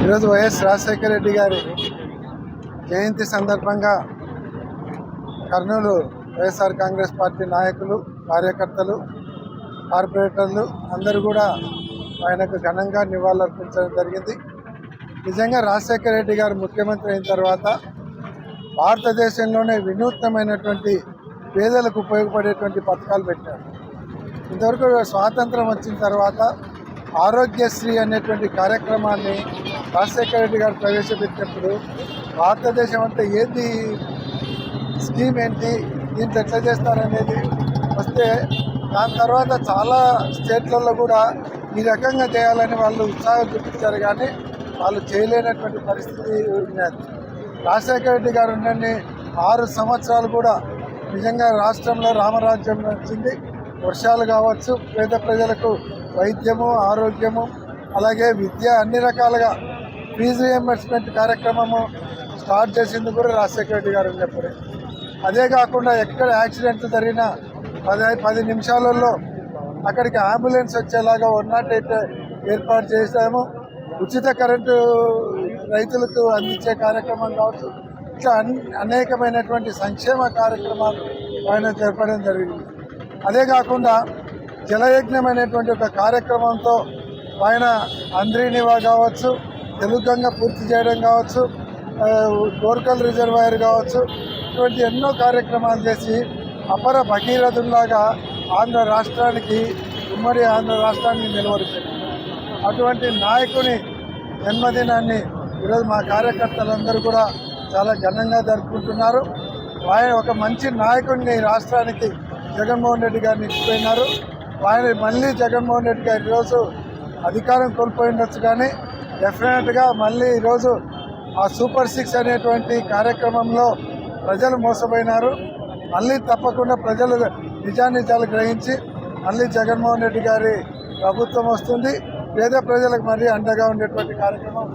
ఈరోజు వైఎస్ రాజశేఖర రెడ్డి గారి జయంతి సందర్భంగా కర్నూలు వైఎస్ఆర్ కాంగ్రెస్ పార్టీ నాయకులు, కార్యకర్తలు, కార్పొరేటర్లు అందరూ కూడా ఆయనకు ఘనంగా నివాళులర్పించడం జరిగింది. నిజంగా రాజశేఖర రెడ్డి గారు ముఖ్యమంత్రి అయిన తర్వాత భారతదేశంలోనే వినూత్నమైనటువంటి పేదలకు ఉపయోగపడేటువంటి పథకాలు పెట్టారు. ఇంతవరకు స్వాతంత్రం వచ్చిన తర్వాత ఆరోగ్యశ్రీ అనేటువంటి కార్యక్రమాన్ని రాజశేఖర రెడ్డి గారు ప్రవేశపెట్టినప్పుడు భారతదేశం అంటే ఏంది, స్కీమ్ ఏంటి, దీంట్లో ఎట్లా చేస్తారనేది వస్తే దాని తర్వాత చాలా స్టేట్లలో కూడా ఈ రకంగా చేయాలని వాళ్ళు ఉత్సాహం చూపించారు. కానీ వాళ్ళు చేయలేనటువంటి పరిస్థితి ఉన్నది. రాజశేఖర రెడ్డి గారు ఉన్నన్ని 6 సంవత్సరాలు కూడా నిజంగా రాష్ట్రంలో రామరాజ్యం వచ్చింది. వర్షాలు కావచ్చు, పేద ప్రజలకు వైద్యము, ఆరోగ్యము, అలాగే విద్య, అన్ని రకాలుగా ఫీజు రియంబర్స్మెంట్ కార్యక్రమము స్టార్ట్ చేసింది కూడా రాజశేఖర రెడ్డి గారు ఉన్నప్పుడే. అదే కాకుండా ఎక్కడ యాక్సిడెంట్ జరిగినా 10 నిమిషాలలో అక్కడికి అంబులెన్స్ వచ్చేలాగా 108 ఏర్పాటు చేశాము. ఉచిత కరెంటు రైతులకు అందించే కార్యక్రమం కావచ్చు, ఇట్లా అనేకమైనటువంటి సంక్షేమ కార్యక్రమాలు ఆయన జరపడం జరిగింది. అదే కాకుండా జలయజ్ఞం అనేటువంటి ఒక కార్యక్రమంతో ఆయన అంద్రీనివా కావచ్చు, తెలుగంగ పూర్తి చేయడం కావచ్చు, కోర్కల్ రిజర్వాయర్ కావచ్చు, ఇటువంటి ఎన్నో కార్యక్రమాలు చేసి అపర భగీరథుల్లాగా ఆంధ్ర రాష్ట్రానికి, ఉమ్మడి ఆంధ్ర రాష్ట్రానికి నిలవరిపోయింది. అటువంటి నాయకుని జన్మదినాన్ని ఈరోజు మా కార్యకర్తలందరూ కూడా చాలా ఘనంగా జరుపుకుంటున్నారు. ఆయన ఒక మంచి నాయకుడిని రాష్ట్రానికి జగన్మోహన్ రెడ్డి గారిని ఇచ్చిపోయినారు. ఆయన మళ్ళీ జగన్మోహన్ రెడ్డి గారు ఈరోజు అధికారం కోల్పోయి ఉండొచ్చు, కానీ డెఫినెట్గా మళ్ళీ ఈరోజు ఆ సూపర్ 6 అనేటువంటి కార్యక్రమంలో ప్రజలు మోసపోయినారు. మళ్ళీ తప్పకుండా ప్రజలు నిజానిజాలు గ్రహించి మళ్ళీ జగన్మోహన్ రెడ్డి గారి ప్రభుత్వం వస్తుంది. పేద ప్రజలకు మరీ అండగా ఉండేటువంటి కార్యక్రమం